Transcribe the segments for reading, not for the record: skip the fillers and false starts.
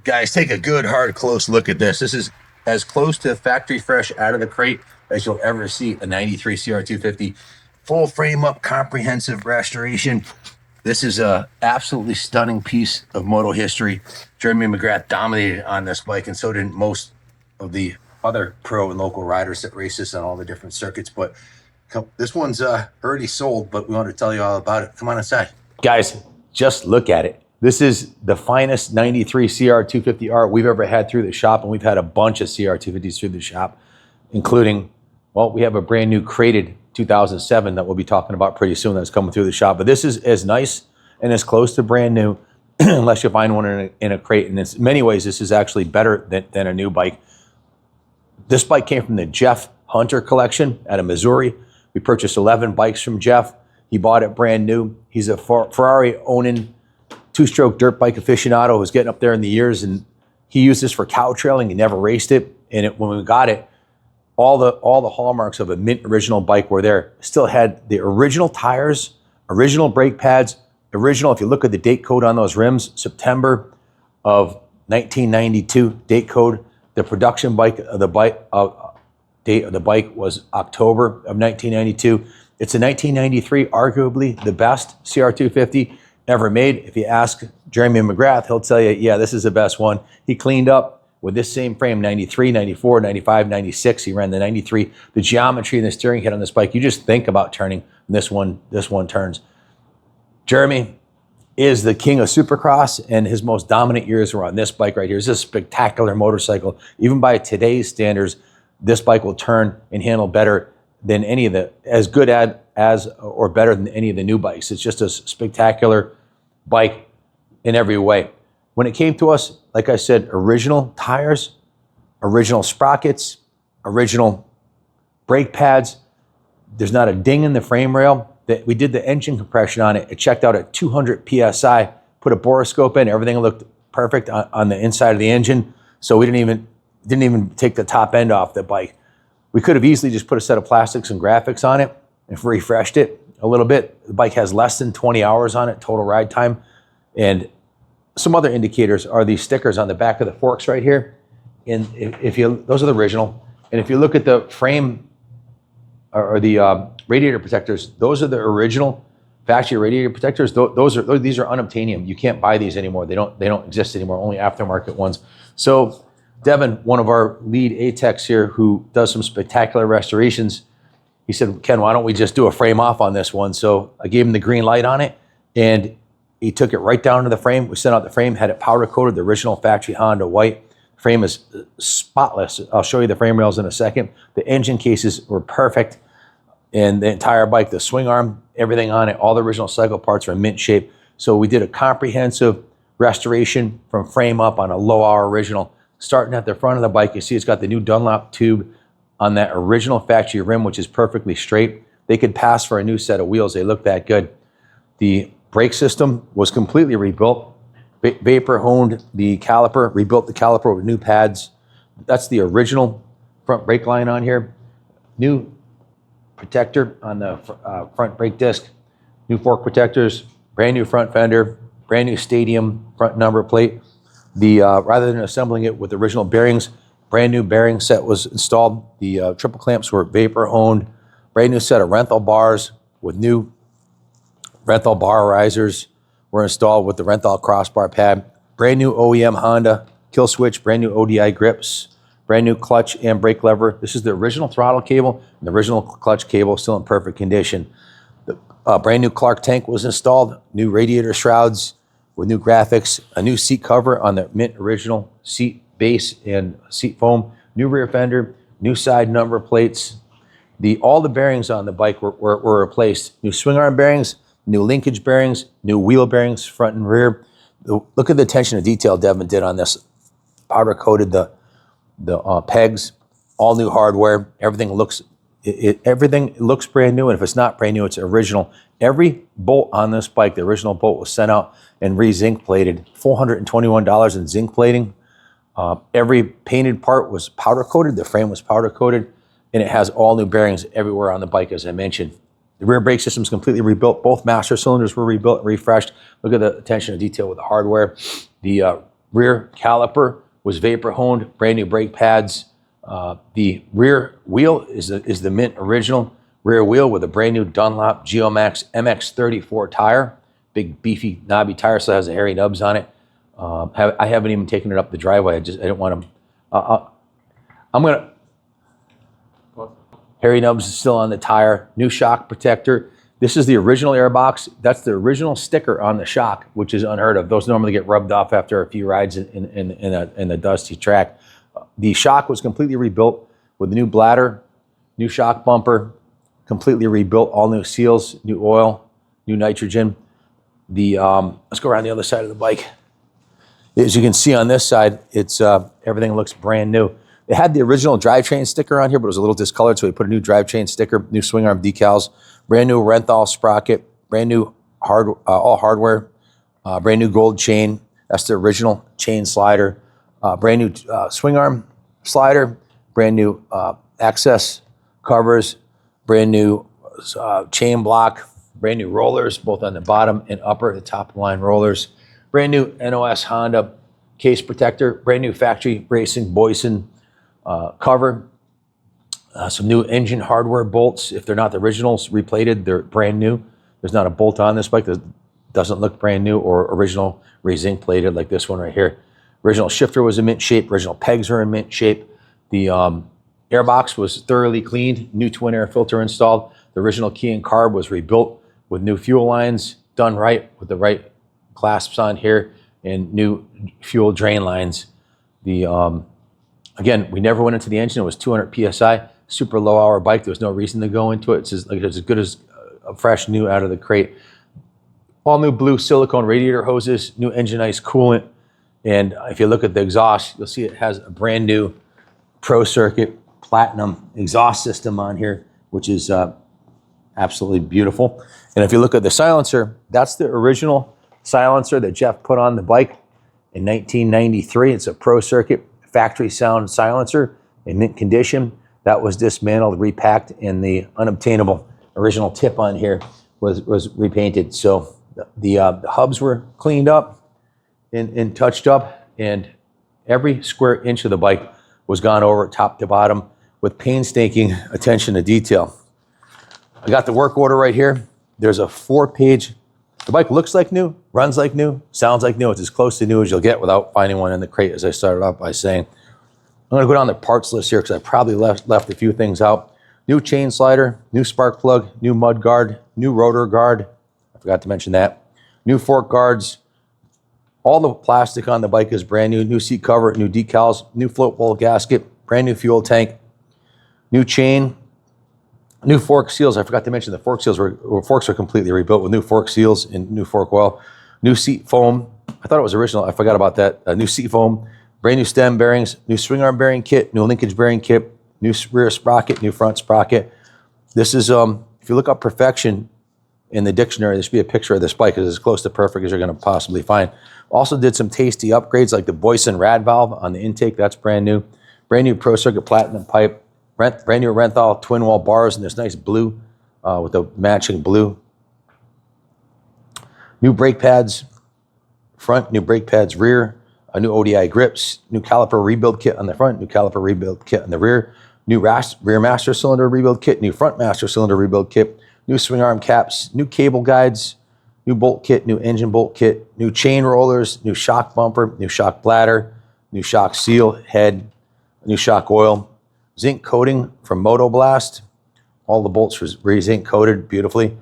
Guys, take a good, hard, close look at this. This is as close to factory fresh out of the crate as you'll ever see a 93 CR250. Full frame up, comprehensive restoration. This is a absolutely stunning piece of moto history. Jeremy McGrath dominated on this bike, and so did most of the other pro and local riders that race this on all the different circuits. But this one's already sold, but we want to tell you all about it. Come on inside. Guys, just look at it. This is the finest 93 CR250R we've ever had through the shop, and we've had a bunch of CR250s through the shop, including, well, we have a brand new crated 2007 that we'll be talking about pretty soon that's coming through the shop. But this is as nice and as close to brand new, unless you find one in a crate. And in many ways, this is actually better than a new bike. This bike came from the Jeff Hunter collection out of Missouri. We purchased 11 bikes from Jeff. He bought it brand new. He's a Ferrari owning two-stroke dirt bike aficionado who's getting up there in the years, and he used this for cow trailing. He never raced it, and when we got it, all the hallmarks of a mint original bike were there. Still had the original tires, original brake pads, original. If you look at the date code on those rims, September of 1992 date code. The production date of the bike was October of 1992. It's a 1993, arguably the best CR250 ever made. If you ask Jeremy McGrath, he'll tell you, yeah, this is the best one. He cleaned up with this same frame, 93, 94, 95, 96. He ran the 93. The geometry and the steering head on this bike, you just think about turning, and this one turns. Jeremy is the king of Supercross, and his most dominant years were on this bike right here. It's a spectacular motorcycle. Even by today's standards, this bike will turn and handle better than any of the, as good as or better than any of the new bikes. It's just a spectacular bike in every way. When it came to us, like I said, original tires, original sprockets, original brake pads. There's not a ding in the frame rail. We did the engine compression on it. It checked out at 200 PSI, put a borescope in, everything looked perfect on the inside of the engine. So we didn't even take the top end off the bike. We could have easily just put a set of plastics and graphics on it and refreshed it a little bit. The bike has less than 20 hours on it, total ride time. And some other indicators are these stickers on the back of the forks right here. And those are the original. And if you look at the frame or the radiator protectors, those are the original factory radiator protectors. These are unobtainium. You can't buy these anymore. They don't exist anymore, only aftermarket ones. So Devin, one of our lead A-techs here who does some spectacular restorations, he said, Ken, why don't we just do a frame off on this one? So I gave him the green light on it, and he took it right down to the frame. We sent out the frame, had it powder coated, the original factory Honda white. The frame is spotless. I'll show you the frame rails in a second. The engine cases were perfect, and the entire bike, the swing arm, everything on it, all the original cycle parts are in mint shape. So we did a comprehensive restoration from frame up on a low-hour original. Starting at the front of the bike, you see it's got the new Dunlop tube on that original factory rim, which is perfectly straight. They could pass for a new set of wheels. They look that good. The brake system was completely rebuilt. Vapor honed the caliper, rebuilt the caliper with new pads. That's the original front brake line on here. New protector on the front brake disc, new fork protectors, brand new front fender, brand new stadium front number plate. Rather than assembling it with original bearings, brand new bearing set was installed. The triple clamps were vapor honed. Brand new set of renthal bars with new renthal bar risers were installed with the renthal crossbar pad. Brand new OEM Honda kill switch, brand new ODI grips, brand new clutch and brake lever. This is the original throttle cable and the original clutch cable, still in perfect condition. The brand new Clark tank was installed, new radiator shrouds with new graphics, a new seat cover on the mint original seat base and seat foam, new rear fender, new side number plates. All the bearings on the bike were replaced. New swing arm bearings, new linkage bearings, new wheel bearings, front and rear. Look at the attention to detail Devin did on this. Powder coated the pegs, all new hardware. Everything looks brand new, and if it's not brand new, it's original. Every bolt on this bike, the original bolt, was sent out and re-zinc plated. $421 in zinc plating. Every painted part was powder coated. The frame was powder coated, and it has all new bearings everywhere on the bike, as I mentioned. The rear brake system is completely rebuilt. Both master cylinders were rebuilt and refreshed. Look at the attention to detail with the hardware. The rear caliper was vapor honed, brand new brake pads. The rear wheel is the mint original rear wheel with a brand new Dunlop Geomax MX34 tire. Big beefy knobby tire, so it has the hairy nubs on it. I haven't even taken it up the driveway. I don't want to. I'm gonna. Hairy nubs is still on the tire. New shock protector. This is the original airbox. That's the original sticker on the shock, which is unheard of. Those normally get rubbed off after a few rides in a dusty track. The shock was completely rebuilt with a new bladder, new shock bumper, completely rebuilt, all new seals, new oil, new nitrogen. Let's go around the other side of the bike. As you can see on this side, it's everything looks brand new. It had the original drivetrain sticker on here, but it was a little discolored, so we put a new drivetrain sticker, new swing arm decals, brand new Renthal sprocket, brand new all hardware, brand new gold chain. That's the original chain slider, brand new swing arm slider, brand new access covers, brand new chain block, brand new rollers, both on the bottom and upper, the top of the line rollers, brand new NOS Honda case protector, brand new factory racing Boyson cover, some new engine hardware bolts. If they're not the originals, replated, they're brand new. There's not a bolt on this bike that doesn't look brand new or original re-zinc plated like this one right here. Original shifter was in mint shape. Original pegs were in mint shape. The airbox was thoroughly cleaned. New twin air filter installed. The original key and carb was rebuilt with new fuel lines done right with the right clasps on here and new fuel drain lines. Again, we never went into the engine. It was 200 PSI, super low hour bike. There was no reason to go into it. It's just, like, it's as good as a fresh new out of the crate. All new blue silicone radiator hoses, new engine ice coolant. And if you look at the exhaust, you'll see it has a brand new Pro Circuit Platinum exhaust system on here, which is absolutely beautiful. And if you look at the silencer, that's the original silencer that Jeff put on the bike in 1993. It's a Pro Circuit factory sound silencer in mint condition. That was dismantled, repacked, and the unobtainable original tip on here was repainted. So the hubs were cleaned up and touched up, and every square inch of the bike was gone over top to bottom with painstaking attention to detail. I got the work order right here. There's a 4-page. The bike looks like new, runs like new, sounds like new. It's as close to new as you'll get without finding one in the crate, as I started off by saying. I'm going to go down the parts list here because I probably left a few things out. New chain slider, new spark plug, new mud guard, new rotor guard. I forgot to mention that. New fork guards. All the plastic on the bike is brand new. New seat cover, new decals, new float bowl gasket, brand new fuel tank, new chain, new fork seals. I forgot to mention the forks were completely rebuilt with new fork seals and new fork oil. New seat foam. I thought it was original. I forgot about that. New seat foam, brand new stem bearings, new swing arm bearing kit, new linkage bearing kit, new rear sprocket, new front sprocket. This is, if you look up perfection in the dictionary, there should be a picture of this bike because it's as close to perfect as you're going to possibly find. Also did some tasty upgrades like the Boyson rad valve on the intake. That's brand new. Brand new Pro Circuit Platinum pipe. Brand new Renthal twin wall bars in this nice blue with the matching blue. New brake pads front, new brake pads rear, new ODI grips, new caliper rebuild kit on the front, new caliper rebuild kit on the rear, new rear master cylinder rebuild kit, new front master cylinder rebuild kit, new swing arm caps, new cable guides, new bolt kit, new engine bolt kit, new chain rollers, new shock bumper, new shock bladder, new shock seal head, new shock oil, zinc coating from Moto Blast. All the bolts were re-zinc coated beautifully.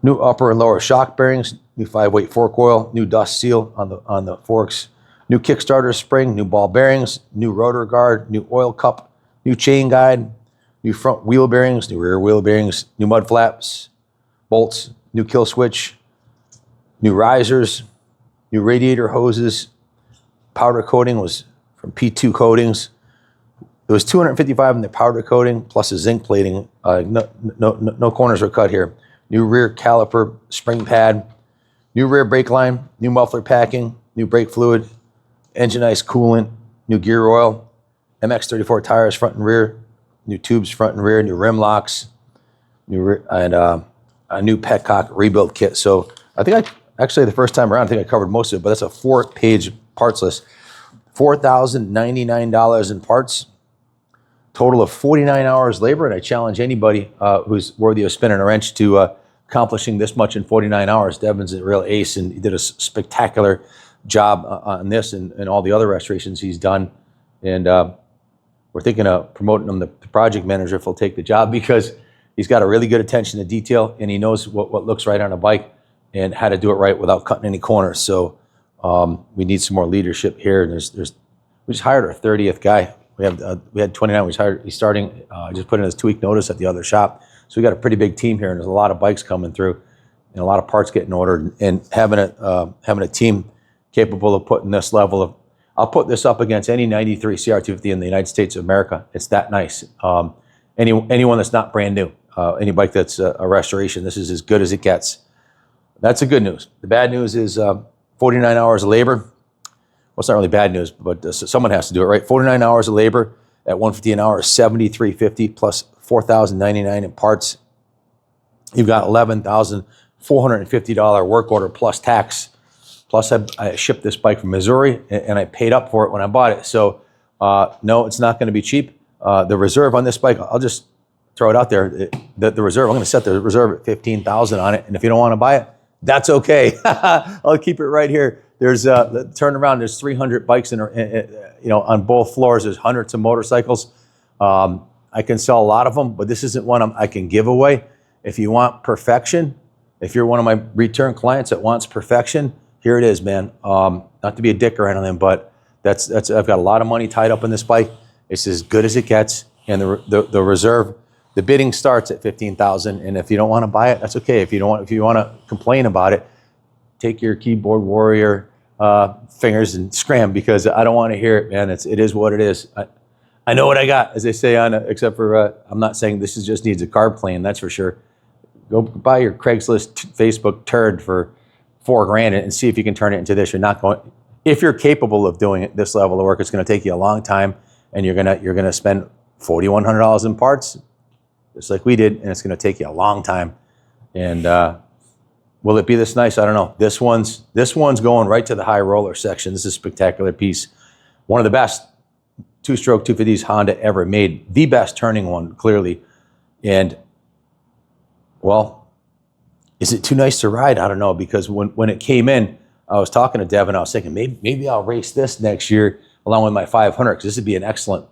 New upper and lower shock bearings, new 5-weight fork oil, new dust seal on the forks, new Kickstarter spring, new ball bearings, new rotor guard, new oil cup, new chain guide, new front wheel bearings, new rear wheel bearings, new mud flaps, bolts, new kill switch, new risers, new radiator hoses. Powder coating was from P2 Coatings. It was $255 in the powder coating plus a zinc plating. No corners were cut here. New rear caliper spring pad, new rear brake line, new muffler packing, new brake fluid, engine ice coolant, new gear oil, MX34 tires front and rear, new tubes front and rear, new rim locks, a new petcock rebuild kit. So I think actually the first time around, I think I covered most of it, but that's a 4-page parts list. $4,099 in parts, total of 49 hours labor, and I challenge anybody who's worthy of spinning a wrench to accomplishing this much in 49 hours. Devin's a real ace, and he did a spectacular job on this and all the other restorations he's done. And we're thinking of promoting him the project manager if he'll take the job, because he's got a really good attention to detail, and he knows what looks right on a bike and how to do it right without cutting any corners. So we need some more leadership here. And we just hired our 30th guy. We had 29. He's starting. Just put in his 2-week notice at the other shop. So we got a pretty big team here, and there's a lot of bikes coming through, and a lot of parts getting ordered. And having a team capable of putting this level of, I'll put this up against any 93 CR250 in the United States of America. It's that nice. Anyone that's not brand new, any bike that's a restoration, this is as good as it gets. That's the good news. The bad news is 49 hours of labor. Well, it's not really bad news, but someone has to do it, right? 49 hours of labor at $150 an hour is $73.50 plus $4,099 in parts. You've got $11,450 work order plus tax. Plus, I shipped this bike from Missouri, and I paid up for it when I bought it. So, no, it's not going to be cheap. The reserve on this bike, I'll just throw it out there. The reserve, I'm going to set the reserve at $15,000 on it. And if you don't want to buy it, that's okay. I'll keep it right here. There's turn around. There's 300 bikes on both floors. There's hundreds of motorcycles. I can sell a lot of them, but this isn't one I can give away. If you want perfection, if you're one of my return clients that wants perfection, here it is, man. Not to be a dick or anything, but that's I've got a lot of money tied up in this bike. It's as good as it gets, and the reserve, the bidding starts at $15,000. And if you don't want to buy it, that's okay. If you want to complain about it, take your keyboard warrior fingers and scram, because I don't want to hear it, man. It is what it is. I know what I got, as they say on except for I'm not saying this just needs a carb clean, that's for sure. Go buy your Craigslist Facebook turd for $4,000 and see if you can turn it into this. You're not going. If you're capable of doing it, this level of work, it's going to take you a long time, and you're gonna spend $4,100 in parts, just like we did, and it's going to take you a long time. And will it be this nice? I don't know. This one's going right to the high roller section. This is a spectacular piece. One of the best 2-stroke 250s Honda ever made. The best turning one, clearly. And, well, is it too nice to ride? I don't know, because when it came in, I was talking to Devin. I was thinking maybe I'll race this next year along with my 500, because this would be an excellent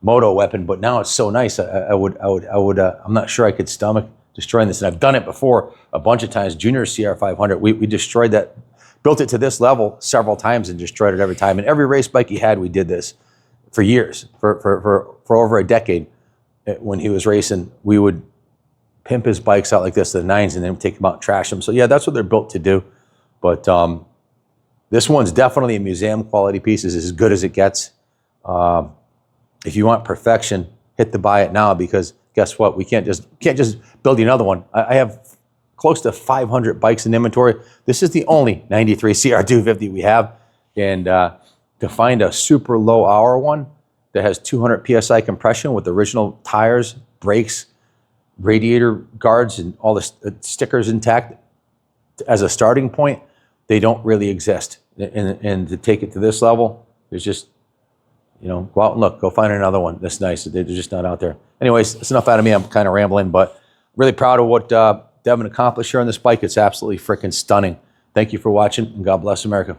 moto weapon. But now it's so nice. I would. I'm not sure I could stomach destroying this. And I've done it before a bunch of times. Junior CR500, we destroyed that, built it to this level several times and destroyed it every time. And every race bike he had, we did this for years, for over a decade. When he was racing, we would pimp his bikes out like this, the 9s, and then take them out and trash them. So yeah, that's what they're built to do. But this one's definitely a museum quality piece. It's as good as it gets. If you want perfection, hit the buy it now, because guess what? We can't just build you another one. I have close to 500 bikes in inventory. This is the only 93 CR250 we have. And to find a super low hour one that has 200 PSI compression with original tires, brakes, radiator guards, and all the stickers intact as a starting point, they don't really exist. And to take it to this level, there's just, go out and look, go find another one that's nice. They're just not out there. Anyways, it's enough out of me. I'm kind of rambling, but really proud of what Devin accomplished here on this bike. It's absolutely freaking stunning. Thank you for watching, and God bless America.